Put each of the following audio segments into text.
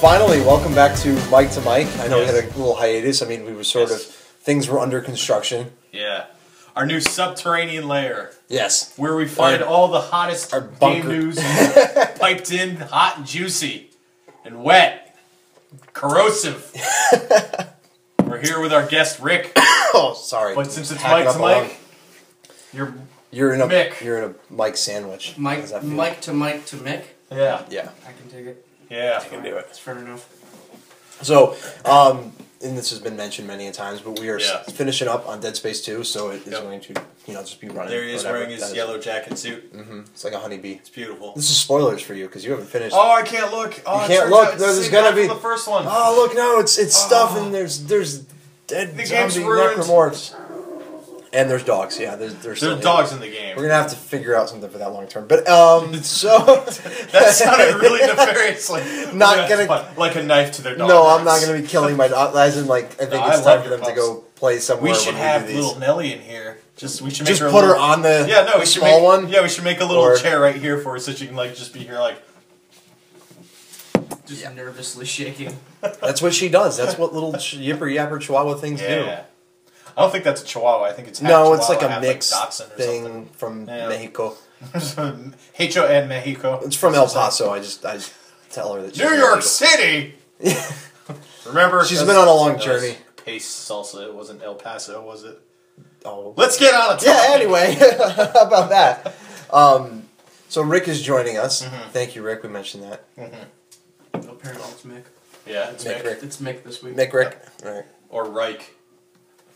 finally, welcome back to Mike. I know we Yes. had a little hiatus. I mean, we were sort of, things were under construction. Yeah. Our new subterranean lair, Yes. where we find all the hottest our game bunker. news piped in, hot and juicy, and wet, corrosive. We're here with our guest Rick, Oh, sorry. but since it's Hacking Mike up to a lung. Mike, You're in a Mick. You're in a Mike sandwich. How Mike, does that feel? Mike to Mick. yeah, Yeah, I can take it. yeah, I can do it. It's fair enough. So, and this has been mentioned many a times, but we are Yeah. finishing up on Dead Space 2, so it is Yep. going to, just be running. There he is whatever wearing his that is. yellow jacket suit. It's like a honeybee. It's beautiful. This is spoilers for you because you haven't finished. Oh, I can't look. Oh, You it can't turns look. out it's There's the same gonna guy be- from the first one. Oh, look, no, it's stuff, and there's dead The game's zombie ruined. necromorphs. And there's dogs, yeah. There's There's dogs in the game. We're gonna have to figure out something for that long term. But so That sounded really nefarious. Not gonna- like a knife to their dog. no, I'm not gonna be killing my dog. As in, like, I think No, it's I time love for your them to pups. go play somewhere. We should when have we do these. little Nelly in here. We should make Just her a put her little- on the Yeah, no, the we should small make, one. Yeah, we should make a little Or- chair right here for her so she can just be here Just nervously shaking. That's what she does. That's what little yipper yapper chihuahua things do. Yeah. I don't think that's a Chihuahua. I think it's half No, it's like Chihuahua, a half mixed Dachshund or thing from Yeah. Mexico. something. Hecho and Mexico. It's from El Paso. I tell her that she's New York City. Remember, She's been on a long that was journey. Pace salsa. It wasn't El Paso, was it? Oh. Let's get on it. Yeah, anyway, how about that? So Rick is joining us. Thank you, Rick. We mentioned that. Apparently it's Mick. Yeah, it's Mick, Mick. Rick. It's Mick this week. Mick, Rick. All right. Or Reich.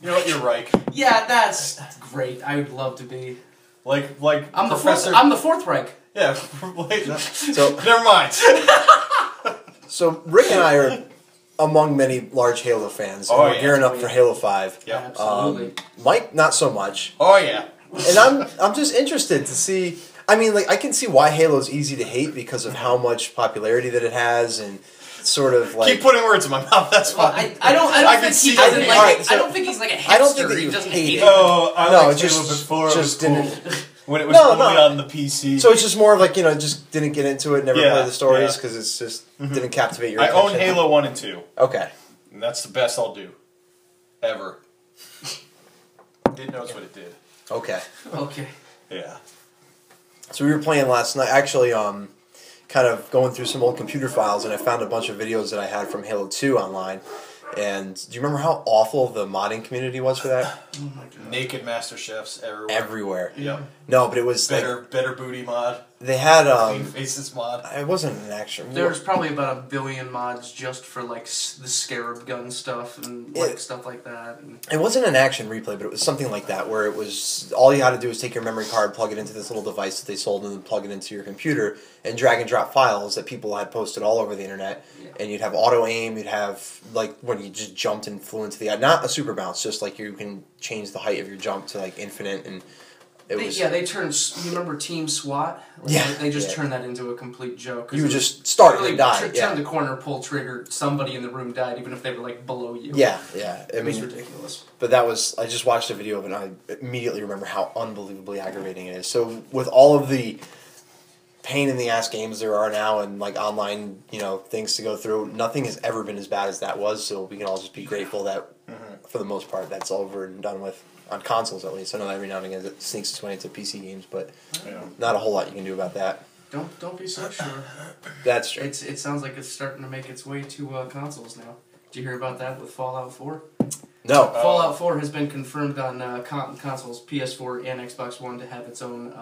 You know what? You're Reich. Yeah, that's great. I would love to be. Like I'm the Professor. fourth. I'm the fourth Reich. Yeah. Wait, So, never mind. so Rick and I are among many large Halo fans. And Oh, we're yeah. gearing up for Halo 5. Yeah. Absolutely. Mike, not so much. Oh yeah. And I'm just interested to see. I mean, like, I can see why Halo's easy to hate because of how much popularity that it has and sort of like. Keep putting words in my mouth. That's Well, fine. I don't can think see he that. doesn't like. Alright, so I don't think he's like a hipster. I don't think that he you doesn't hate hate it. it. Oh, I No, liked it just- Halo before just it was didn't- cool. When it was No, only no. on the PC. So it's just more of like, just didn't get into it, never Yeah, played the stories yeah. because it's just didn't captivate your I attention. own Halo 1 and 2. Okay. And that's the best I'll do. Ever. It knows what it did. Okay. Okay. Yeah. So we were playing last night, actually, kind of going through some old computer files, and I found a bunch of videos that I had from Halo 2 online. And do you remember how awful the modding community was for that? Oh my god. Naked Master Chefs everywhere. Everywhere. Yep. No, but it was Better booty mod. they had Clean faces mod. it wasn't an action. There's probably about 1 billion mods just for like the Scarab gun stuff and like stuff like that. And It wasn't an action replay, but it was something like that, where it was all you had to do was take your memory card, plug it into this little device that they sold, and then plug it into your computer, and drag and drop files that people had posted all over the internet. Yeah. And you'd have auto aim, you'd have like when you just jumped and flew into the not a super bounce, just like you can change the height of your jump to like infinite, and it was they turned. You remember Team SWAT? Like, Yeah, They just yeah. turned that into a complete joke. 'cause you would it was just start literally and die. turn Yeah, the corner, pull trigger. Somebody in the room died, even if they were like below you. yeah, yeah. I It was mean, ridiculous. but that was I just watched a video of it, and I immediately remember how unbelievably aggravating it is. So with all of the pain in the ass games there are now and like online things to go through, nothing has ever been as bad as that was, so we can all just be grateful that for the most part that's over and done with on consoles, at least. I know every now and again it sneaks its way into PC games, but Yeah. not a whole lot you can do about that. Don't be so sure. That's true. It sounds like it's starting to make its way to consoles now. Did you hear about that with Fallout 4? No. Fallout 4 has been confirmed on consoles, PS4 and Xbox One, to have its own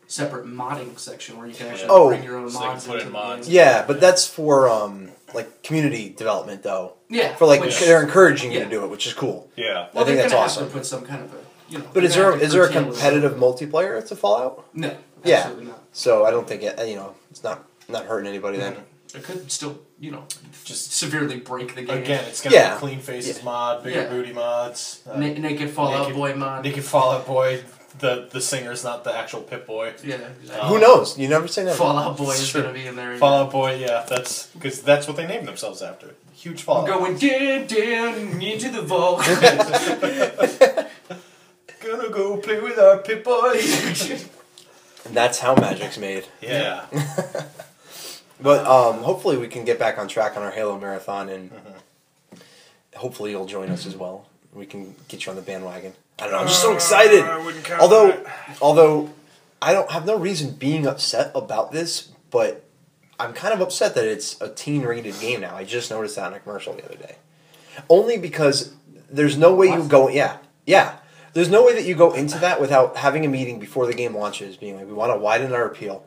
separate modding section where you can actually Oh. bring your own So they can mods put into in the mods. game. Yeah, but that's for like community development though. Yeah. For like which- they're encouraging you yeah. to do it, which is cool. Yeah. Well, I think they're that's gonna awesome. have to put some kind of a But is they're there gonna have is to there a curtail it. competitive multiplayer to Fallout? No. Yeah. Absolutely not. So I don't think it's not hurting anybody then. It could still, Just- just severely break the game. Again, it's gonna Yeah. be clean faces Yeah. mod, bigger Yeah. booty mods. Naked Fallout Naked- Boy mod. Naked Fallout Boy. The singer's not the actual Pip Boy. Yeah. Who knows? You never say never. Fallout Boy is Sure. gonna be in there. Fallout Boy, yeah, that's because that's what they named themselves after. Huge Fallout. Going down into the vault. Gonna go play with our Pip Boy. And that's how magic's made. Yeah. But hopefully we can get back on track on our Halo marathon, and hopefully you'll join us as well. We can get you on the bandwagon. I don't know. I'm just so excited. I wouldn't count that. Although I don't have no reason being upset about this, but I'm kind of upset that it's a teen-rated game now. I just noticed that in a commercial the other day. Only because there's no way you go. Yeah. There's no way that you go into that without having a meeting before the game launches, being like, we want to widen our appeal.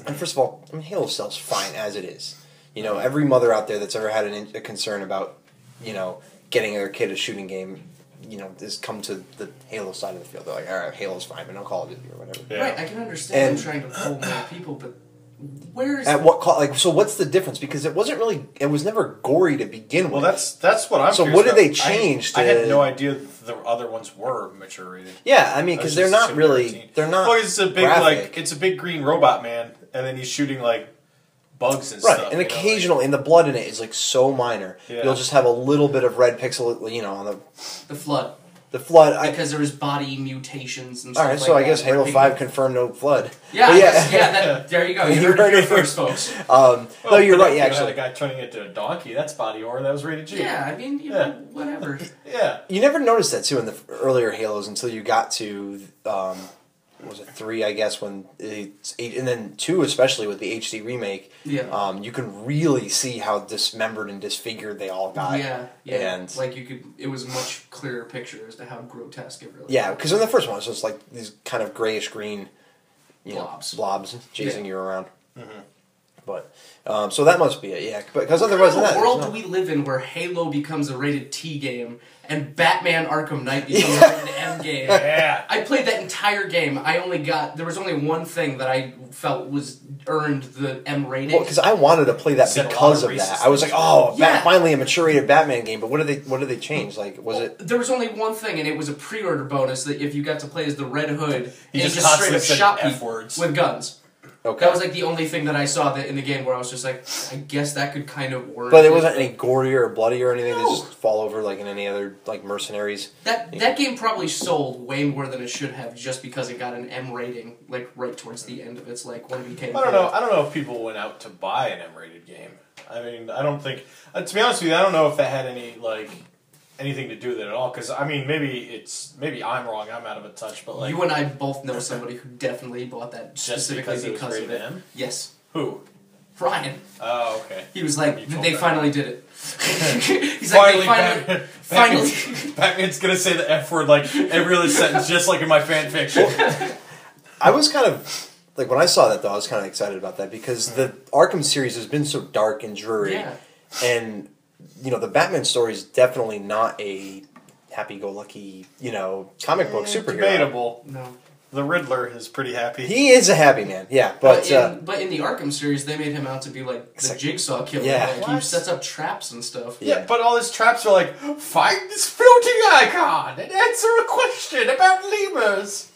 And first of all, I mean, Halo sells fine as it is. You know, every mother out there that's ever had a concern about, you know, getting their kid a shooting game, you know, has come to the Halo side of the field. They're like, all right, Halo's fine, but no Call of Duty or whatever. Yeah. Right, I can understand them trying to pull more people, but where's At what cost? Like, so what's the difference? Because it was never gory to begin Well, with. that's what I'm. So curious what did about. they change I to- had no idea the other ones were mature rated. Yeah, I mean, because they're not really, they're not. Well, it's a big graphic. it's a big green robot man, and then he's shooting like bugs and Right, stuff. and you know, occasionally, and the blood in it is like so minor. Yeah. You'll just have a little bit of red pixel, you know, on the flood? the flood. Because there was body mutations and All stuff right, like so I that. guess Halo Where 5 people- confirmed no flood. Yeah, But there you go. You You heard it heard here it first, folks. no, you're right. Yeah, Had actually, a guy turning into a donkey. That's body horror. That was rated G. Yeah, I mean, you know, whatever. Yeah. you never noticed that too in the earlier Halos until you got to was it 3? I guess when it's 8, and then 2, especially with the HD remake. Yeah. You can really see how dismembered and disfigured they all got. Yeah. And like you could, it was a much clearer picture as to how grotesque it really. yeah, because in the first one it's just like these kind of grayish green, blobs chasing you around. Mm-hmm. But so that must be it. Yeah, because otherwise, What that kind of world there's do we live in where Halo becomes a rated T game and Batman Arkham Knight becomes a rated M game? Yeah. I played that entire game. There was only one thing that I felt was earned the M rating. Well, because I wanted to play that Said a because lot of of that. racist I was like, things. oh, Yeah. finally a mature-rated Batman game. But what did they change? Like, was it? There was only one thing, and it was a pre-order bonus that if you got to play as the Red Hood, He and just just straight constantly up said shot F people words. with guns. Okay. That was like the only thing that I saw that in the game where I was just like, I guess that could kind of work. But it wasn't any gorier or bloody or anything. No. They just fall over like in any other like Mercenaries. That game probably sold way more than it should have just because it got an M rating like right towards the end of its like when it became. I don't know if people went out to buy an M-rated game. I mean, I don't think. To be honest with you, I don't know if that had any like anything to do with it at all. Because I mean, maybe I'm wrong. I'm out of a touch. But like, You and I both know somebody who definitely bought that specifically because it was of rated it. M? Yes, who? Ryan. Oh, okay. He was like, You told they that. finally did it. He's like, they finally. Batman's gonna say the F word like every other sentence, just like in my fan fiction. I was kind of like when I saw that though. I was kind of excited about that because the Arkham series has been so dark and dreary, Yeah. and you know the Batman story is definitely not a happy-go-lucky comic book superhero. Debatable. No. The Riddler is pretty happy. He is a happy man, yeah, but But in the Arkham series, they made him out to be like the like- Jigsaw killer. Yeah. Like, he What? sets up traps and stuff. Yeah, but all his traps are like, find this floating icon and answer a question about lemurs.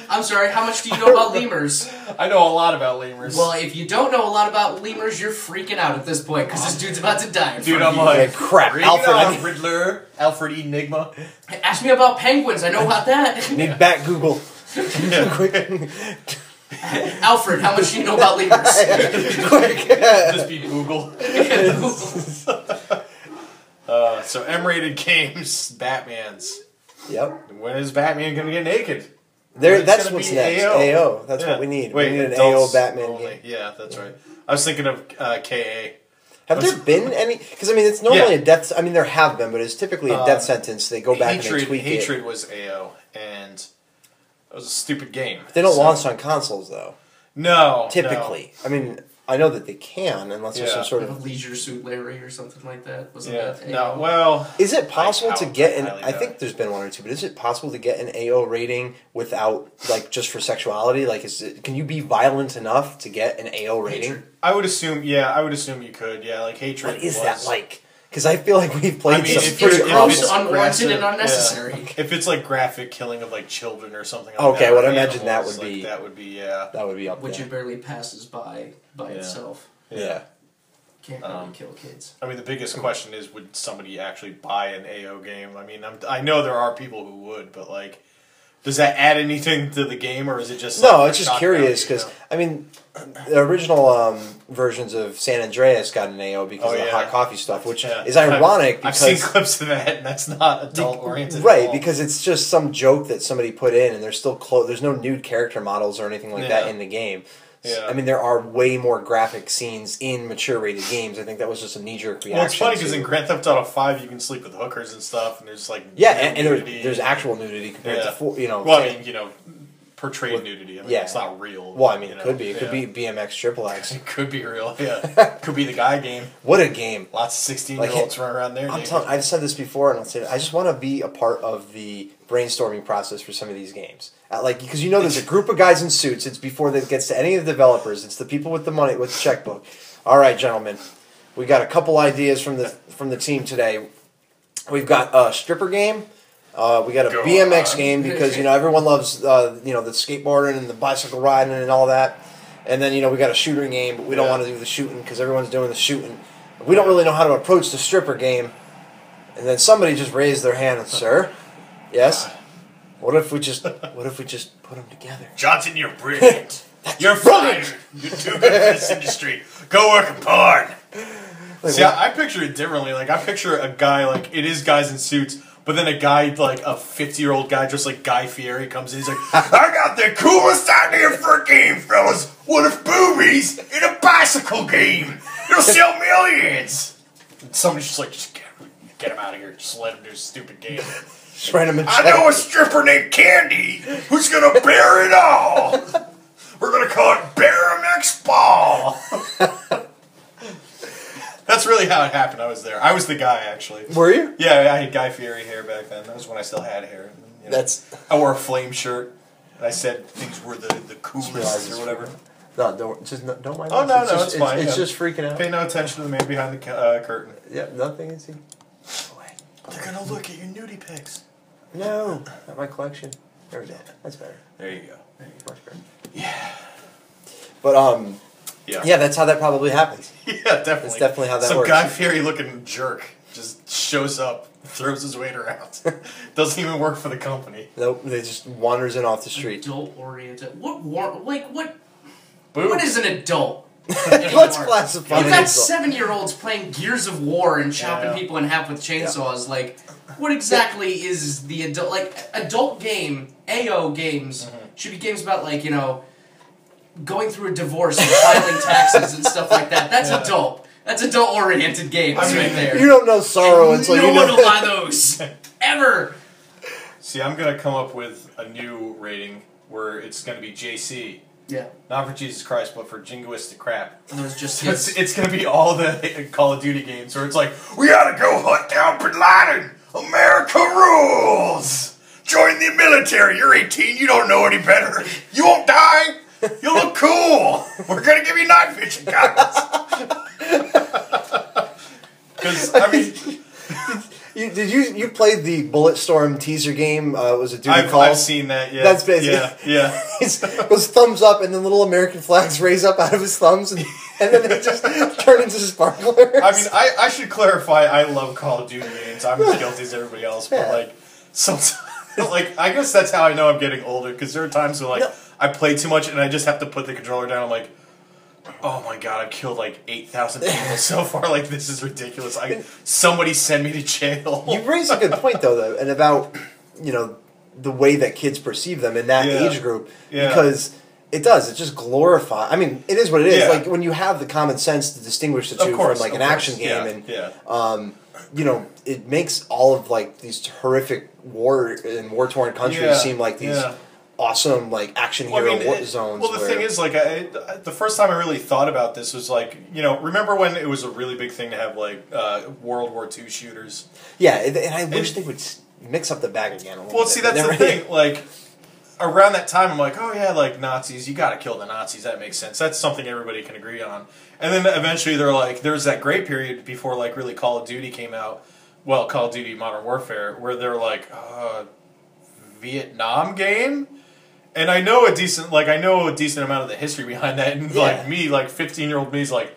I'm sorry, how much do you know about lemurs? I know a lot about lemurs. Well, if you don't know a lot about lemurs, you're freaking out at this point because this dude's about to die. Dude, I'm I'm like, Yeah, crap, bring Alfred, it I on, need- Riddler, Alfred Enigma. Ask me about penguins. I know about that. need Bat Google. Quick, Alfred, how much do you know about lemurs? quick. Just be Google. So M-rated games, Batman's. Yep. When is Batman gonna get naked? There. It's That's gonna what's be next. AO. AO. That's Yeah. what we need. Wait, we need an adults AO Batman only. game. Yeah, that's right. I was thinking of KA. Have there been any? Because I mean, it's normally Yeah. a death. I mean, there have been, but it's typically a death sentence. They go back and they tweak Hatred it. was AO, and it was a stupid game. They don't So- launch on consoles though. No, Typically, I mean, I know that they can, unless there's Yeah. some sort Like a of. Leisure Suit Larry or something like that. Wasn't Yeah, that no. Well, Is it possible I to doubt- get an? highly I doubt think it. there's been one or two, but is it possible to get an AO rating without like just for sexuality? Like, can you be violent enough to get an AO rating? Hatred. I would assume. Yeah, I would assume you could. Yeah, like Hatred. What is was, that like? Because I feel like we've played I mean, some if pretty it's- gross. It's unwarranted and aggressive, unnecessary. yeah. If it's like graphic killing of like children or something. Like Okay, that, well, or I imagine that animals, would be- That would be yeah. That would be up Which there. it barely passes by Yeah. itself. Yeah. Can't really kill kids. I mean, the biggest question is, would somebody actually buy an AO game? I mean, I know there are people who would, but like, Does that add anything to the game, or is it just No, like it's just shock curious value, because I mean, the original versions of San Andreas got an AO because of the hot coffee stuff, which is ironic. I've because seen clips of that, and that's not adult oriented, right? Because it's just some joke that somebody put in, and there's still there's no nude character models or anything like that in the game. Yeah. I mean, there are way more graphic scenes in mature rated games. I think that was just a knee jerk reaction. Well, it's funny because in Grand Theft Auto 5 you can sleep with hookers and stuff, and there's like and there's actual nudity compared to Well, I mean, portrayed nudity. I mean, it's not real. Well, I mean, it could be. It could be BMX Triple X. It could be real. Yeah, could be the guy game. What a game! Lots of 16-year-olds running around there. I've said this before, and I'll say it. I just want to be a part of the brainstorming process for some of these games. Because there's a group of guys in suits. It's before it gets to any of the developers. It's the people with the money, with the checkbook. All right, gentlemen, we got a couple ideas from the team today. We've got a stripper game. We got a BMX game because everyone loves the skateboarding and the bicycle riding and all that. And then we got a shooter game, but we don't want to do the shooting because everyone's doing the shooting. We don't really know how to approach the stripper game. And then somebody just raised their hand and, sir, yes. What if we just put them together? Johnson, you're brilliant. You're fired. You're too good for this industry. Go work a porn. See, I picture it differently. Like, I picture a guy, like, it is guys in suits, but then a guy, like, a 50-year-old guy, just like Guy Fieri, comes in. He's like, I got the coolest idea for a game, fellas. What if boobies in a bicycle game? It'll sell millions. And somebody's just like, just get him out of here. Just let him do a stupid game. I know a stripper named Candy who's gonna bear it all. We're gonna call it Bear MX Ball. That's really how it happened. I was there. I was the guy, actually. Were you? Yeah, I had Guy Fieri hair back then. That was when I still had hair. I wore a flame shirt, and I said things were the coolest or whatever. No, don't mind. Oh, no, it's fine. It's just freaking out. Pay no attention to the man behind the curtain. Yeah, nothing is. They're gonna look at your nudie pics. No, not my collection. There we go. That's better. There you go. Much better. Yeah. But yeah, that's how that probably happens. Yeah, definitely. That's definitely how that works. Some Guy Fieri looking jerk just shows up, throws his weight around. Doesn't even work for the company. Nope, they just wanders in off the street. Adult oriented. What Boobs. is an adult? Let's classify. You've got 7-year-olds playing Gears of War and chopping people in half with chainsaws. Like, what exactly is the adult? Like, adult game, AO games, should be games about, like, going through a divorce and filing taxes and stuff like that. That's adult. That's adult-oriented games right there. You don't know sorrow until no one will buy those. Ever. See, I'm going to come up with a new rating where it's going to be JC. Yeah. Not for Jesus Christ, but for jingoistic crap. And it was just it's going to be all the Call of Duty games where it's like, we gotta go hunt down Bin Laden! America rules! Join the military, you're 18, you don't know any better. You won't die! You look cool! We're gonna give you night vision goggles! Because, I mean... You played the Bulletstorm teaser game? Was it Duty Calls? I've seen that. Yeah, that's basically yeah. Those thumbs up, and then little American flags raise up out of his thumbs, and then they just turn into sparklers. I mean, I should clarify. I love Call of Duty games. I'm as guilty as everybody else, but sometimes, I guess that's how I know I'm getting older. Because there are times where I play too much, and I just have to put the controller down. I'm like, oh my god, I've killed 8,000 people so far. This is ridiculous. Somebody send me to jail. You raise a good point though, and about the way that kids perceive them in that age group, because it just glorifies. I mean, it is what it is. Yeah. When you have the common sense to distinguish the two from an action game, and it makes all of these horrific war torn countries seem like these. Awesome, action hero war zones. Well, the thing is, the first time I really thought about this was remember when it was a really big thing to have World War II shooters? Yeah, and I wish they would mix up the bag again a little bit. Well, see, that's the thing. Around that time, I'm like, oh yeah, Nazis, you gotta kill the Nazis. That makes sense. That's something everybody can agree on. And then eventually they're like, there's that great period before really Call of Duty came out. Well, Call of Duty Modern Warfare, where they're like, Vietnam game. And I know a decent amount of the history behind that, and 15-year-old me's like,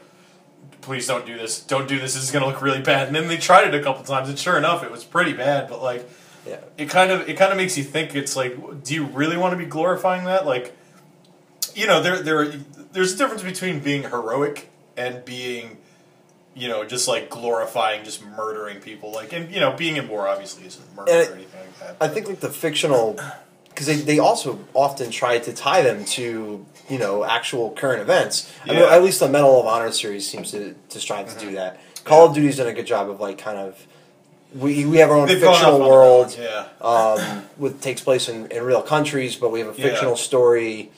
please don't do this, this is gonna look really bad. And then they tried it a couple times, and sure enough, it was pretty bad. But Yeah. it kind of makes you think. It's like, do you really want to be glorifying that? Like, you know, there's a difference between being heroic and being, you know, just like glorifying just murdering people. Like, and you know, being in war obviously isn't murder or anything like that. I think like the fictional, because they also often try to tie them to, you know, actual current events. I mean, at least the Medal of Honor series seems to strive to do that. Call of Duty's done a good job of like kind of. We have our own fictional world, which takes place in real countries, but we have a fictional story,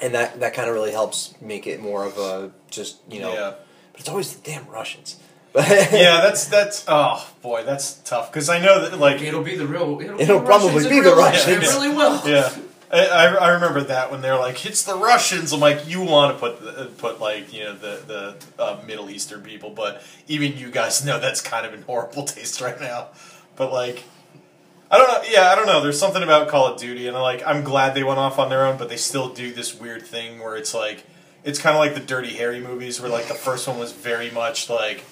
and that kind of really helps make it more of a just, you know. Yeah. But it's always the damn Russians. Yeah, that's oh boy, that's tough because I know that like it'll be the real. It'll probably be the Russians. It really will. Yeah. I remember that when they're like, it's the Russians. I'm like, you want to put like, you know, the Middle Eastern people, but even you guys know that's kind of in horrible taste right now. But like, I don't know. Yeah, I don't know. There's something about Call of Duty, and I'm glad they went off on their own, but they still do this weird thing where it's like, it's kind of like the Dirty Harry movies, where like the first one was very much like,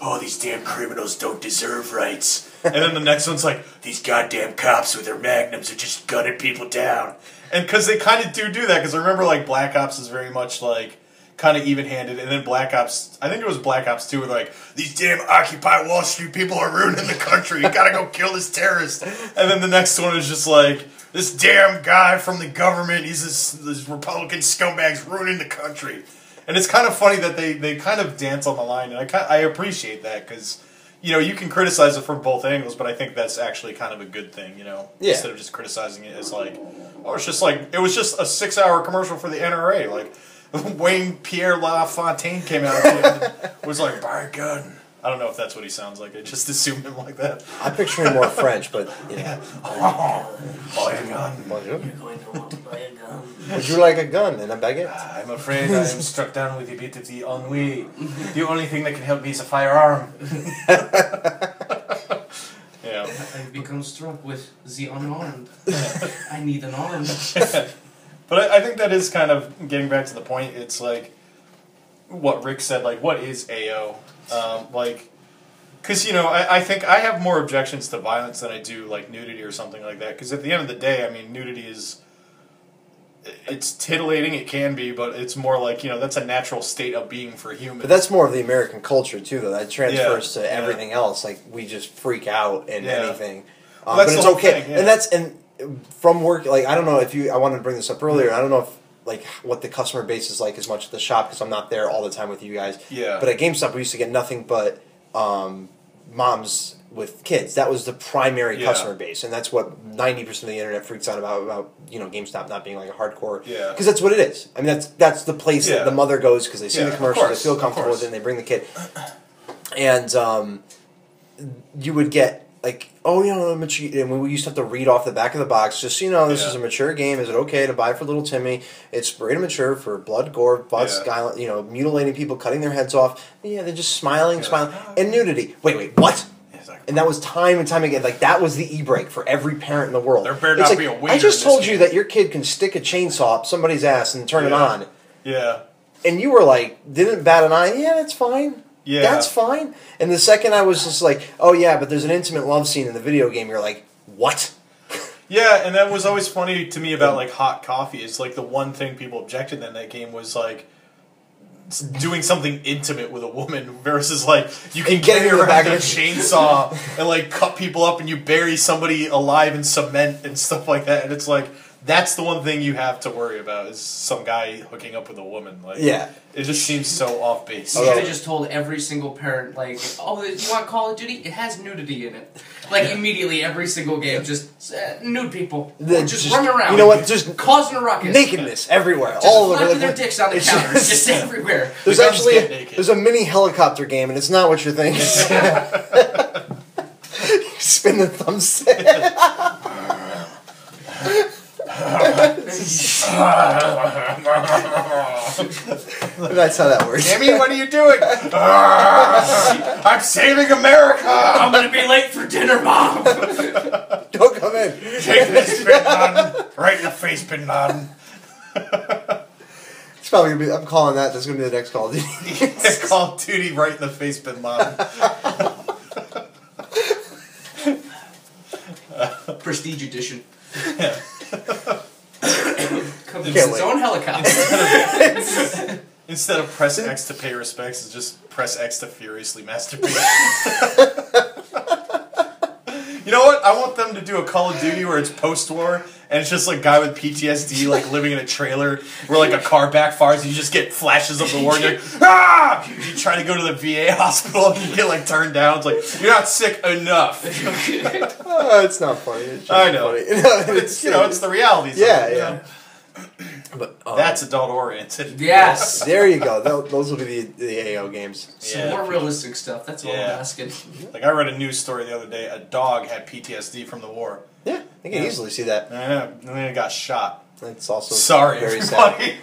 oh, these damn criminals don't deserve rights. And then the next one's like, these goddamn cops with their magnums are just gunning people down. And because they kind of do that, because I remember like Black Ops is very much like kind of even-handed, and then Black Ops, I think it was Black Ops 2, were like, these damn Occupy Wall Street people are ruining the country, you gotta go kill this terrorist. And then the next one is just like, this damn guy from the government, he's this Republican scumbag's ruining the country. And it's kind of funny that they kind of dance on the line, and I appreciate that, because, you know, you can criticize it from both angles, but I think that's actually kind of a good thing, you know, instead of just criticizing it as like, oh, it's just like, it was just a 6-hour commercial for the NRA, like, Wayne Pierre LaFontaine came out and was like, buy a gun. I don't know if that's what he sounds like. I just assumed him like that. I picture him more French, but you know. Buy a gun. Bonjour. You're going to want to buy a gun. Would you like a gun and a baguette? I'm afraid I am struck down with a bit of the ennui. The only thing that can help me is a firearm. Yeah. I've become struck with the unarmed. I need an arm. But I think that is kind of getting back to the point. It's like what Rick said, like, what is AO? Like, because, you know, I think I have more objections to violence than I do, like, nudity or something like that. Because at the end of the day, I mean, nudity is, it's titillating, it can be, but it's more like, you know, that's a natural state of being for humans. But that's more of the American culture, too, though. That transfers to everything else. Like, we just freak out and anything. Well, but it's okay. Thing, And from work, like, I don't know if I wanted to bring this up earlier, I don't know if, like, what the customer base is like as much at the shop, because I'm not there all the time with you guys. Yeah. But at GameStop, we used to get nothing but moms with kids. That was the primary customer base, and that's what 90% of the internet freaks out about, you know, GameStop not being like a hardcore. Yeah. Because that's what it is. I mean, that's the place that the mother goes because they see the commercials, they feel comfortable with it, and they bring the kid. And you would get, like, oh, you know, mature, and we used to have to read off the back of the box, just so you know, this is a mature game. Is it okay to buy for little Timmy? It's rated mature for blood, gore, violence, you know, mutilating people, cutting their heads off. Yeah, they're just smiling, and nudity. Wait, what? And that was time and time again. Like, that was the e-break for every parent in the world. There better not be a wiener I just in this told you that your kid can stick a chainsaw up somebody's ass and turn it on. Yeah. And you were like, didn't bat an eye. Yeah, that's fine. Yeah. That's fine. And the second I was just like, oh yeah, but there's an intimate love scene in the video game, you're like, what? Yeah, and that was always funny to me about, like, hot coffee. It's like the one thing people objected in that game was, like, doing something intimate with a woman versus, like, you can get her back a chainsaw and, like, cut people up and you bury somebody alive in cement and stuff like that. And it's like, that's the one thing you have to worry about is some guy hooking up with a woman. Like, it just seems so off base. You should have just told every single parent, like, oh, you want Call of Duty? It has nudity in it. Like, immediately, every single game, just nude people. Just running around. You know what? Just causing a ruckus. Nakedness everywhere. Just all over. flapping their dicks on the counter. Just everywhere. There's actually there's a mini helicopter game, and it's not what you're thinking. Spin the thumbstick. That's how that works. Timmy, what are you doing? I'm saving America. I'm gonna be late for dinner, Mom. Don't come in. Take this, Bin Laden. Right in the face, Bin Laden. It's probably gonna be. I'm calling that. That's gonna be the next Call of Duty. It's Call of Duty right in the face, Bin Laden. Prestige Edition. Yeah. Comes with Can't its wait. own helicopter. Instead of press X to pay respects, it's just press X to furiously masturbate. You know what? I want them to do a Call of Duty where it's post-war, and it's just like a guy with PTSD, like living in a trailer where like a car backfires, and you just get flashes of the war, and you're like, ah! You try to go to the VA hospital, and you get like turned down. It's like, you're not sick enough. It's not funny. It's just I know. funny. But it's, you know, it's the realities. Yeah, of it, you yeah. know? But That's adult-oriented. Yes. there you go. Those will be the AO games. Some Yeah. more realistic stuff. That's all Yeah. I'm asking. Like, I read a news story the other day. A dog had PTSD from the war. Yeah, I can easily see that. And then it got shot. It's also Sorry, very sad. everybody.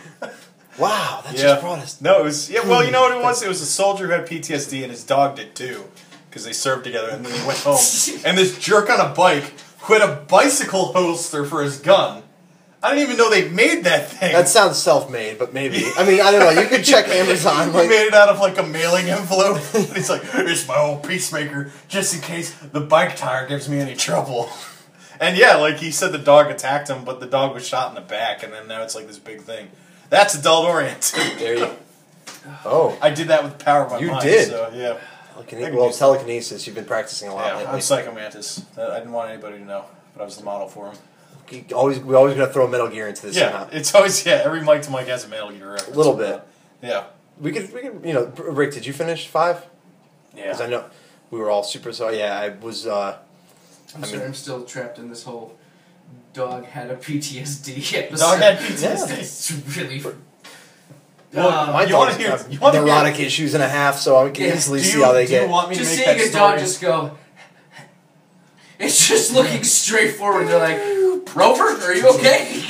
Wow, that Yeah. just brought us. No, it was... Yeah, well, you know what it was? It was a soldier who had PTSD, and his dog did, too. Because they served together, and then he went home. And this jerk on a bike who had a bicycle holster for his gun. I didn't even know they made that thing. That sounds self-made, but maybe. I mean, I don't know. You could check Amazon. He Like, made it out of like a mailing envelope. And he's like, "It's my old peacemaker, just in case the bike tire gives me any trouble." And yeah, like he said, the dog attacked him, but the dog was shot in the back, and then now it's like this big thing. That's adult oriented. there you. Oh, I did that with the power of my You mind. did? So yeah. well, telekinesis. You've been practicing a lot Yeah, lately. I'm Psychomantis. I didn't want anybody to know, but I was the model for him. We always gotta throw Metal Gear into this. Yeah, somehow. it's always every mic to mic has a Metal Gear reference. A little bit. Yeah. We could, Rick, did you finish 5? Yeah. Because I know we were all super. So yeah, I was. I'm sorry, I'm still trapped in this whole dog had a PTSD episode. Dog had PTSD. It's really. Well, My you want dog to hear? has You want to neurotic issues and a half, so I can Yeah. easily Do see you, how they do you get. want me to Just make seeing that a dog story? just go. It's just looking straight forward. They're like, Rover, are you okay?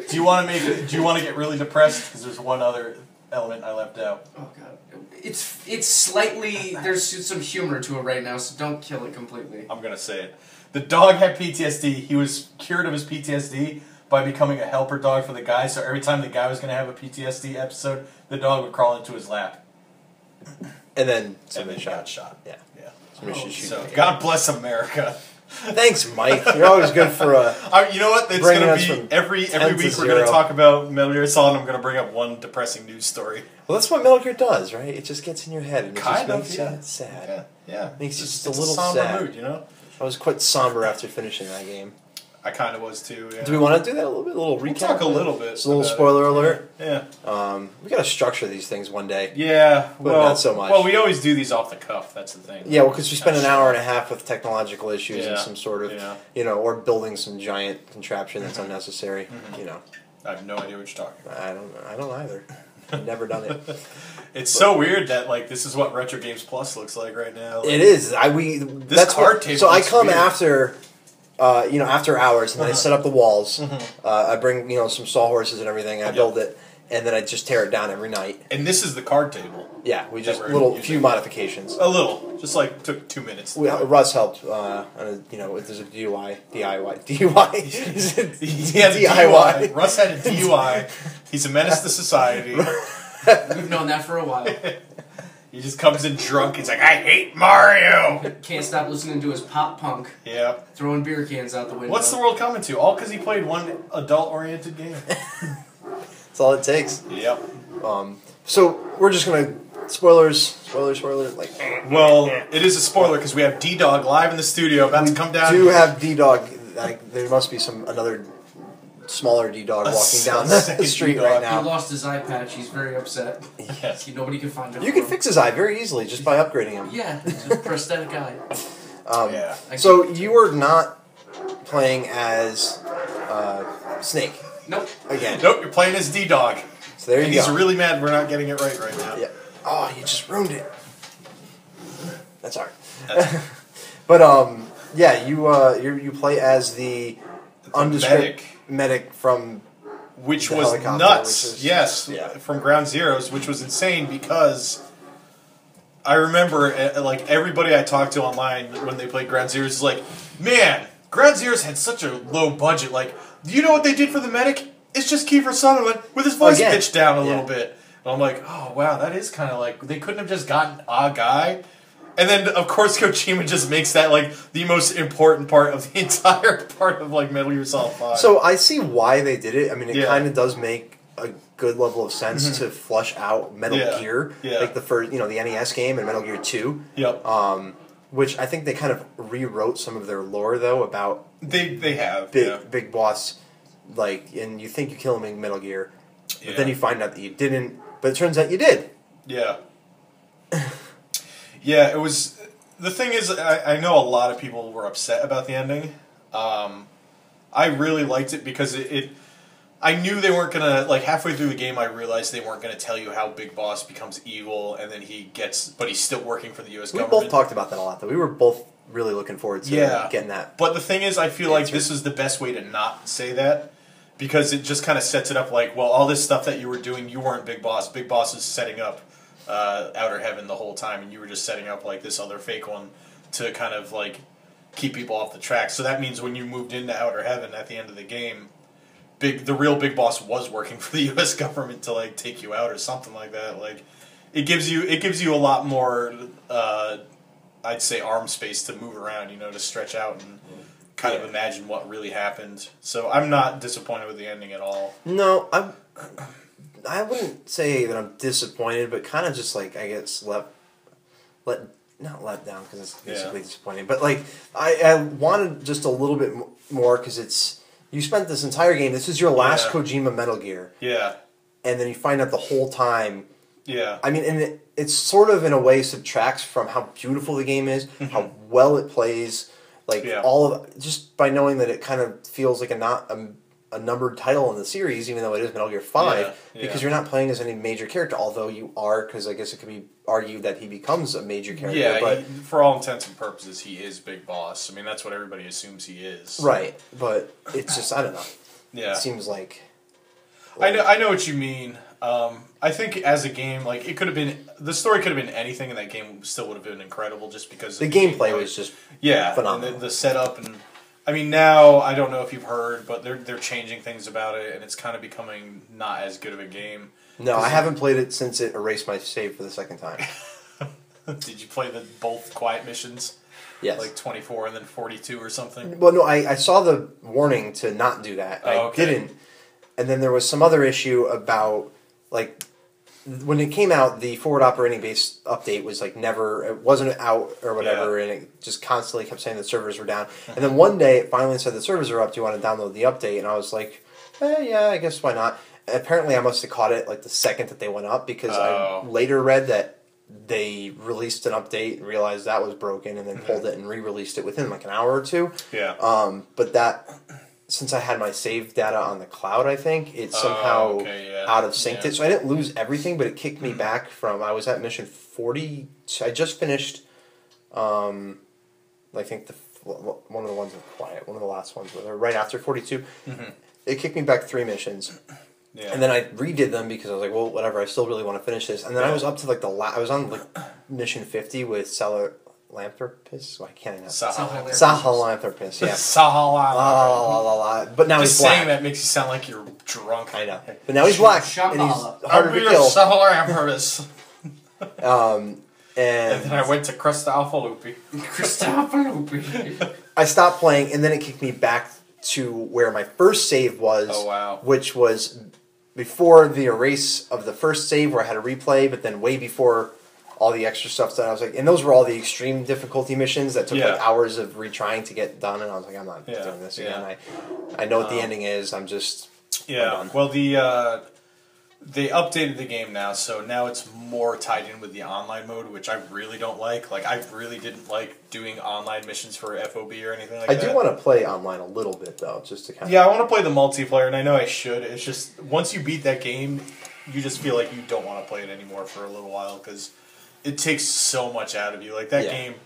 Do you want to make? Do you want to get really depressed? Because there's one other element I left out. Oh god, it's slightly. There's some humor to it right now, so don't kill it completely. I'm gonna say it. The dog had PTSD. He was cured of his PTSD by becoming a helper dog for the guy. So every time the guy was gonna have a PTSD episode, the dog would crawl into his lap And then and somebody then shot. got shot. Yeah. Yeah. Somebody should shoot So me. God bless America. Thanks, Mike. You're always good for a. You know what? It's Bringing gonna us be from every 10 to week we're gonna 0. talk about Metal Gear Solid. And I'm gonna bring up one depressing news story. Well, that's what Metal Gear does, right? It just gets in your head and it Kind just of, makes yeah. you sad. Yeah, yeah. Makes you It's just a little somber sad. mood, you know. I was quite somber after finishing that game. I kind of was too. Yeah. Do we want to do that a little bit? A little recap? We'll talk a little bit. Just a little about spoiler it. alert. Yeah. We gotta structure these things one day. Yeah. But Well, not so much. Well, we always do these off the cuff. That's the thing. Yeah, well, because we spent an Kinda hour short. and a half with technological issues and Yeah. some sort of, Yeah. or building some giant contraption that's unnecessary. I have no idea what you're talking about. I don't either. I've never done it. It's so weird that like this is what Retro Games Plus looks like right now. Like, It is. That's card what, table So I looks come weird. after, after hours, and then I set up the walls. I bring some sawhorses and everything, and I build it, and then I just tear it down every night. And this is the card table. Yeah, we just That we're few using. modifications. A little, just like took 2 minutes. Russ helped. If there's a DIY. Is it He had a DIY? DUI. Russ had a DUI. He's a menace to society. We've known that for a while. He just comes in drunk. He's like, I hate Mario. Can't stop listening to his pop punk, Yeah. throwing beer cans out the window. What's the world coming to? All because he played one adult-oriented game. That's all it takes. Yep. So we're just gonna spoiler. Like Well, it is a spoiler because we have D-Dog live in the studio about to come down. do have D-Dog. Like there must be another smaller D-Dog walking down the second street D-Dog. right He now. lost his eye patch. He's very upset. Yes. Nobody can find him. You can fix his eye very easily just by upgrading him. Yeah, it's a prosthetic eye. Yeah. So you were not playing as Snake Nope. again. Nope, you're playing as D-Dog. So there And you he's go. really mad we're not getting it right now. Yeah. Oh, you just ruined it. That's alright. That's But yeah, you play as the undescript medic from which the was helicopter, nuts. which is- yes, yeah. from Ground Zeroes, which was insane because I remember like everybody I talked to online when they played Ground Zeroes is like, man, Ground Zeroes had such a low budget. Like, do you know what they did for the medic? It's just Kiefer Sutherland with his voice Again. pitched down a Yeah. little bit. And I'm like, oh wow, that is kind of like they couldn't have just gotten a guy. And then, of course, Kojima just makes that, like, the most important part of the entire part of, like, Metal Gear Solid 5. So I see why they did it. I mean, it Yeah. kind of does make a good level of sense to flush out Metal Gear, like the first, the NES game and Metal Gear 2. Yep. Which I think they kind of rewrote some of their lore, though, about They have, Big Boss, like, and you think you kill him in Metal Gear, but then you find out that you didn't, but it turns out you did. Yeah. Yeah, it was... The thing is, I know a lot of people were upset about the ending. I really liked it because I knew they weren't gonna... Like, halfway through the game, I realized they weren't gonna tell you how Big Boss becomes evil, and then but he's still working for the U.S. government. We both talked about that a lot, though. We were both really looking forward to getting that. But the thing is, I feel like this is the best way to not say that, because it just kind of sets it up like, well, all this stuff that you were doing, you weren't Big Boss. Big Boss is setting up Outer Heaven the whole time, and you were just setting up like this other fake one to kind of like keep people off the track. So that means when you moved into Outer Heaven at the end of the game, the real Big Boss was working for the U.S. government to like take you out or something like that. Like it gives you a lot more, I'd say, arm space to move around, to stretch out and kind of imagine what really happened. So I'm not disappointed with the ending at all. No, I wouldn't say that I'm disappointed, but kind of just like, I guess, not let down, because it's basically disappointing, but like I wanted just a little bit more, because you spent this entire game, this is your last Kojima Metal Gear, and then you find out the whole time, I mean, and it's sort of in a way subtracts from how beautiful the game is, how well it plays, like all of just by knowing that it kind of feels like a numbered title in the series, even though it is Metal Gear 5, because you're not playing as any major character, although you are, because I guess it could be argued that he becomes a major character. Yeah, but for all intents and purposes, he is Big Boss. I mean, that's what everybody assumes he is. Right, but it's just, I don't know. Yeah. It seems like... I know what you mean. I think as a game, like, it could have been... The story could have been anything, and that game still would have been incredible, just because... The gameplay was just phenomenal. And the setup and... I mean, now, I don't know if you've heard, but they're changing things about it, and it's kind of becoming not as good of a game. No, I haven't played it since it erased my save for the second time. Did you play both quiet missions? Yes. Like 24 and then 42 or something? Well, no, I saw the warning to not do that. I didn't. And then there was some other issue about, like... When it came out, the forward operating base update was like it wasn't out or whatever, and it just constantly kept saying the servers were down. And then one day it finally said the servers are up, do you want to download the update? And I was like, yeah, I guess why not? And apparently I must have caught it like the second that they went up, because I later read that they released an update and realized that was broken, and then pulled it and re-released it within like an hour or two. Yeah. But that... Since I had my save data on the cloud, I think, it somehow out of synced it. So I didn't lose everything, but it kicked me back from... I was at mission 40... I just finished, I think, one of the ones with Quiet, one of the last ones, right after 42. It kicked me back 3 missions. Yeah. And then I redid them because I was like, well, whatever, I still really want to finish this. And then I was up to like I was on like mission 50 with Sahelanthropus? Why can't I know? Sahelanthropus, yeah. Sahelanthropus. But now just he's black. saying that makes you sound like you're drunk. I know. But now he's black, and he's harder to kill. Sahelanthropus. And then I went to Cristofolupi. I stopped playing, and then it kicked me back to where my first save was. Oh, wow. Which was before the erase of the first save, where I had to replay, but then way before all the extra stuff that I was like, and those were all the extreme difficulty missions that took like hours of retrying to get done, and I was like, I'm not doing this again. I know what the ending is. I'm just done. Well, they updated the game now, so now it's more tied in with the online mode, which I really don't like. Like, I really didn't like doing online missions for FOB or anything like that. I do want to play online a little bit, though, just to kind of... Yeah, I want to play the multiplayer, and I know I should. It's just, once you beat that game, you just feel like you don't want to play it anymore for a little while, because it takes so much out of you. Like, that game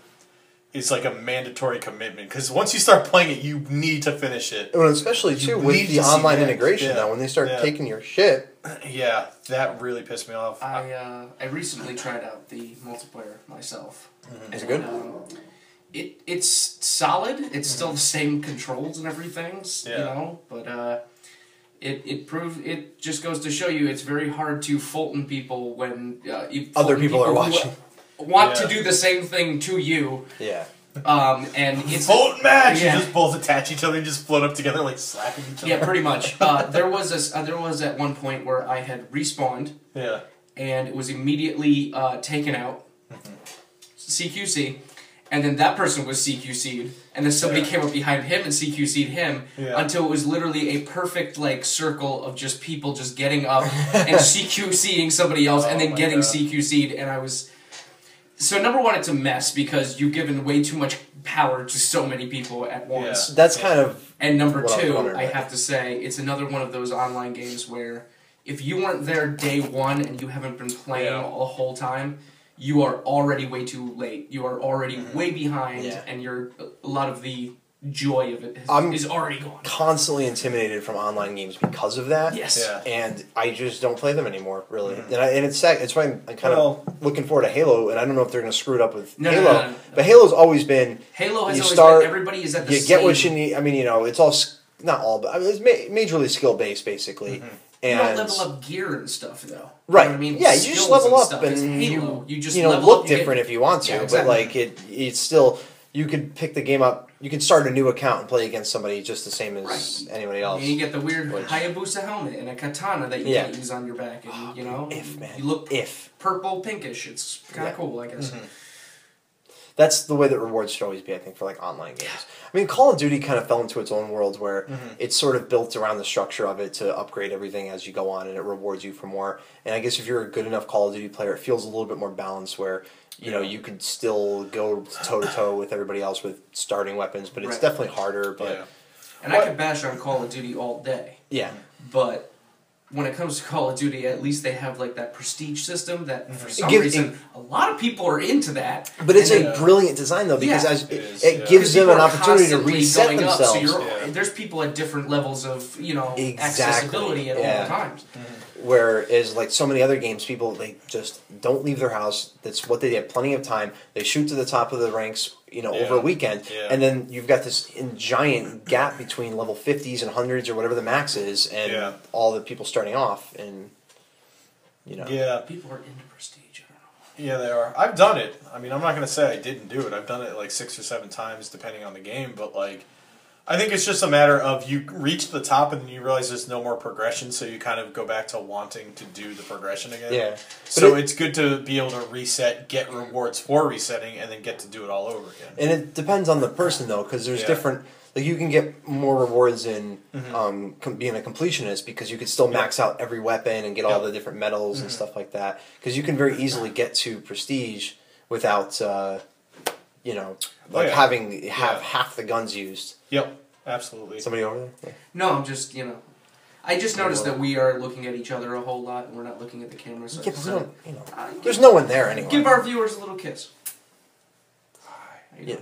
is like a mandatory commitment, because once you start playing it, you need to finish it. Well, especially, too, with the online integration, now, when they start taking your shit... Yeah, that really pissed me off. I recently tried out the multiplayer myself. Is it good? It's solid. It's still the same controls and everything, you know, but it just goes to show you it's very hard to Fulton people when other people are watching. want to do the same thing to you. Yeah. And it's Float match. Yeah. You just both attach each other and just float up together like slapping each other. Yeah, pretty much. There was at one point where I had respawned. Yeah. And it was immediately taken out. CQC. And then that person was CQC'd. And then somebody came up behind him and CQC'd him. Yeah. Until it was literally a perfect like circle of just people just getting up and CQCing somebody else and then getting CQC'd. And I was... So number one, it's a mess because you've given way too much power to so many people at once. That's kind of... And number what two, I'm I have to say, it's another one of those online games where if you weren't there day one and you haven't been playing the whole time, you are already way too late. You are already way behind, and a lot of the joy of it is already gone. Constantly intimidated from online games because of that. Yes. Yeah. And I just don't play them anymore, really. And it's sad. It's why I'm kind of looking forward to Halo, and I don't know if they're going to screw it up with Halo. No. But Halo's always been... Halo has you always start, been... Everybody is at the you same... get what you need. I mean, it's all... Not all, but I mean, it's majorly skill-based, basically. You And don't level up gear and stuff, though. Right. You know what I mean? Yeah, you just level up stuff. and It's Halo. You just look level up, different if you want to, but like it's still you could pick the game up. You can start a new account and play against somebody just the same as anybody else. And you get the weird Hayabusa helmet and a katana that you can't use on your back, and you look purple pinkish. It's kind of cool, I guess. That's the way that rewards should always be, I think, for like online games. I mean, Call of Duty kind of fell into its own world where it's sort of built around the structure of it to upgrade everything as you go on, and it rewards you for more. And I guess if you're a good enough Call of Duty player, it feels a little bit more balanced where you could still go toe to toe with everybody else with starting weapons, but it's definitely harder. But and I could bash on Call of Duty all day. Yeah, but when it comes to Call of Duty, at least they have like that prestige system that for some reason a lot of people are into that. But it's a brilliant design though because it gives them an opportunity to reset themselves. So there's people at different levels of accessibility at all times. Whereas, like so many other games, people they just don't leave their house. That's what they have plenty of time. They shoot to the top of the ranks, over a weekend, and then you've got this giant gap between level 50s and 100s or whatever the max is, and all the people starting off, and people are into prestige. I don't know. Yeah, they are. I've done it. I mean, I'm not gonna say I didn't do it. I've done it like 6 or 7 times, depending on the game. But like, I think it's just a matter of you reach the top and then you realize there's no more progression, so you kind of go back to wanting to do the progression again. Yeah. So it's good to be able to reset, get rewards for resetting, and then get to do it all over again. And it depends on the person though, because there's different. Like you can get more rewards in being a completionist because you could still max out every weapon and get all the different medals and stuff like that. Because you can very easily get to prestige without, having half the guns used. Yep, absolutely. Somebody over there? Yeah. No, I'm just I just noticed that we are looking at each other a whole lot and we're not looking at the camera. So there's no one there anyway. Give our viewers a little kiss. Yeah.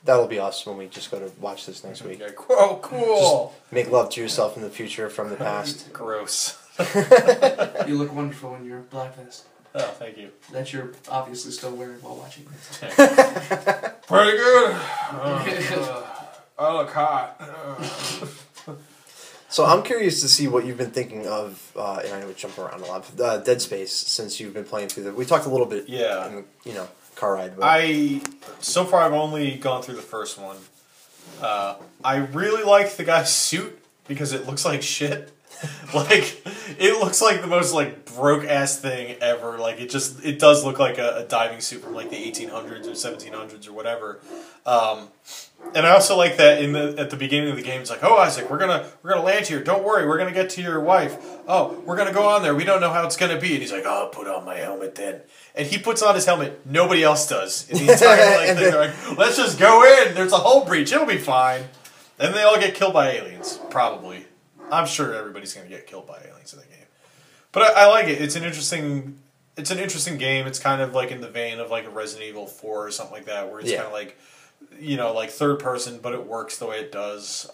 That'll be us when we just go to watch this next week. Oh, cool. Just make love to yourself in the future from the past. Gross. You look wonderful in your black vest. Oh, thank you. That you're obviously still wearing while watching. Pretty good. I look hot. So I'm curious to see what you've been thinking of, and I know we jump around a lot, Dead Space, since you've been playing through we talked a little bit in the, car ride. But. So far I've only gone through the first one. I really like the guy's suit because it looks like shit. Like, it looks like the most, broke-ass thing ever. Like, it does look like a diving suit from, the 1800s or 1700s or whatever. And I also like that at the beginning of the game, it's like, oh, Isaac, we're gonna land here. Don't worry, we're gonna get to your wife. Oh, we're gonna go on there. We don't know how it's gonna be. And he's like, oh, put on my helmet then. And he puts on his helmet. Nobody else does. In the entire thing, they're like, let's just go in. There's a hull breach. It'll be fine. And they all get killed by aliens, probably. I'm sure everybody's going to get killed by aliens in the game. But I like it. It's an interesting game. It's kind of in the vein of a Resident Evil 4 or something like that, where it's kind of third person, but it works the way it does.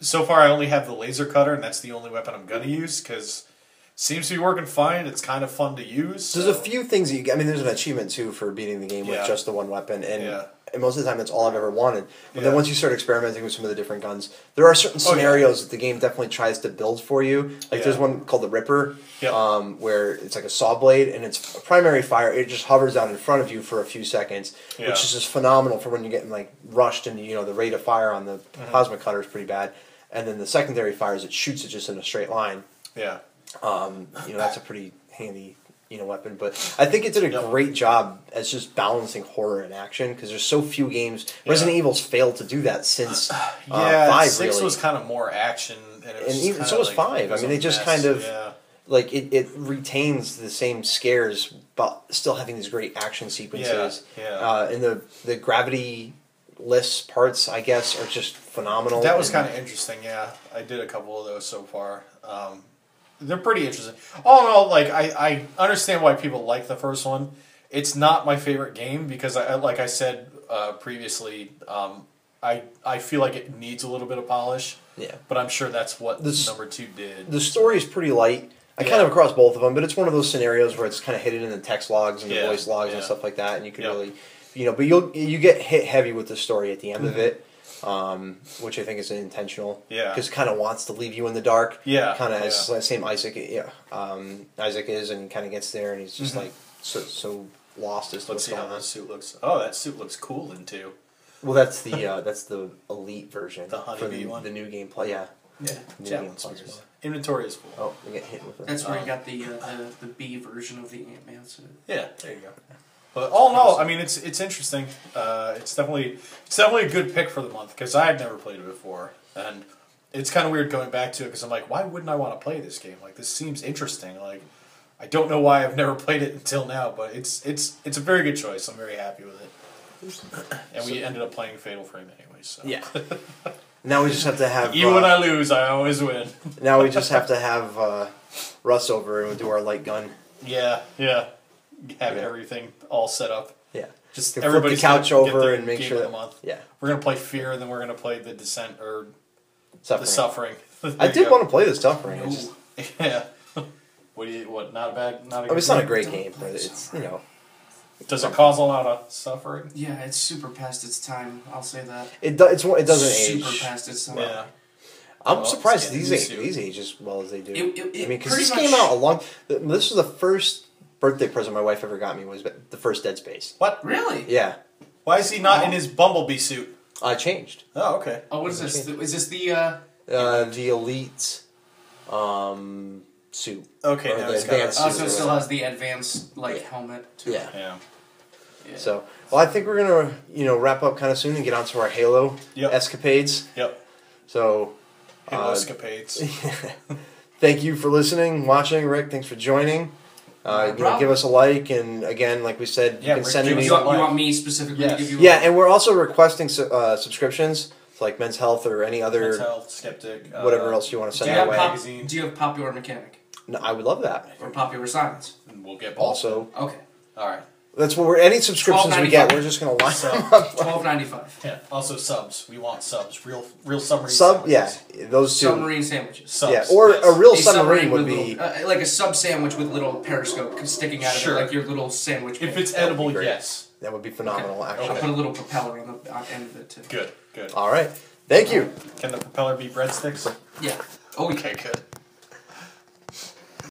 So far I only have the laser cutter, and that's the only weapon I'm going to use, because it seems to be working fine. It's kind of fun to use. There's a few things there's an achievement too for beating the game with just the one weapon, and and most of the time that's all I've ever wanted. But then Yeah. once you start experimenting with some of the different guns, there are certain scenarios that the game definitely tries to build for you. Like there's one called the Ripper, Yep. where it's like a saw blade and it's a primary fire. It just hovers down in front of you for a few seconds, Yeah. which is just phenomenal for when you're getting like rushed and the rate of fire on the plasma cutter is pretty bad. And then the secondary fire is it shoots it just in a straight line. Yeah. That's a pretty handy weapon. But I think it did a great job as just balancing horror and action because there's so few games. Resident Evil's failed to do that since 5. 6 really. was kind of more action, and it was And even kinda so was like, 5. it was I mean, a they just mess. kind of yeah. like it retains the same scares, but still having these great action sequences. And the gravity-less parts, I guess, are just phenomenal. That was And- kind of interesting. Yeah, I did a couple of those so far. They're pretty interesting. All in all, like I understand why people like the first one. It's not my favorite game because like I said previously, I feel like it needs a little bit of polish. Yeah. But I'm sure that's what number 2 did. The story is pretty light. I kind of across both of them, but it's one of those scenarios where it's kind of hidden in the text logs and the voice logs and stuff like that, and you can really, but you get hit heavy with the story at the end of it, which I think is intentional. Yeah. Because it kind of wants to leave you in the dark. Yeah. Kind of as the same Isaac, Isaac is, and he kind of gets there, and he's just like so lost as to Let's what's see how going on. that suit looks. Oh, that suit looks cool in 2. Well, that's the elite version. The honeybee for one? the new gameplay. Yeah. Yeah, New javelin game spears. plus. Inventory is full. Oh, we get hit with it. That's where you got the B version of the Ant-Man suit. Yeah, there you go. But all in all, I mean, it's interesting. It's definitely a good pick for the month because I had never played it before, and it's kind of weird going back to it because I'm like, why wouldn't I want to play this game? Like, this seems interesting. Like, I don't know why I've never played it until now, but it's a very good choice. I'm very happy with it. And we ended up playing Fatal Frame anyway. So Yeah. Now we just have to have. Even when I lose, I always win. Now we just have to have Russ over and we'll do our light gun. Yeah. Have everything all set up. Yeah. Just Flip the everybody's couch gonna get over their and make game sure of that. the month. Yeah. We're gonna play Fear, and then we're gonna play the Descent or Suffering. the Suffering. I did want to play this Suffering. Ooh. Just, Yeah. What? Not a bad. Not a. I Good mean, it's not a game? great game, but it's Does it cause a lot of suffering? Yeah, it's super past its time. I'll say that. it doesn't Super age. past its time. Yeah. I'm Well, surprised it's these getting age as well as they do. It I mean, because pretty this much- came out a long. This was the first birthday present my wife ever got me was the first Dead Space. What? Really? Yeah, Why is he not in his Bumblebee suit? I changed. Oh, okay. Oh, what is this? Is this the? The elite suit. Okay, Or now the he's got advanced a- Oh, suit so or it still whatever. has the advanced helmet. Too. Yeah. Yeah. Yeah. So, well, I think we're gonna wrap up kind of soon and get onto our Halo Yep. escapades. Yep. So, Halo escapades. thank you for listening, watching. Rick, thanks for joining. problem. Give us a like, and again, like we said, you Yeah, can Rick, send give me. us You a want, like. you want me specifically Yes. to give you? Yeah, and we're also requesting subscriptions to like Men's Health or any other Men's Health, Skeptic. whatever else you want to Do send you, our have way. Magazine. do you have Popular Mechanic No, I would love that. or Popular Science? And we'll get both. Also, Okay, All right. that's what we're any subscriptions we get. $12.95. We're just gonna line So- them up. $12.95. Yeah. Also subs. We want subs. Real submarine. Sub, yeah, sandwiches. those two. Submarine sandwiches. Subs. Yeah, or yes. a real A submarine would with be. little, like a sub sandwich with little periscope sticking out Sure. of it, like your little sandwich. If pan. it's edible, great. yes. That would be phenomenal, I'll actually. put a little propeller on the end of it too. Good. Good. All right, thank you. Can the propeller be breadsticks? Yeah. Oh, Okay. Good.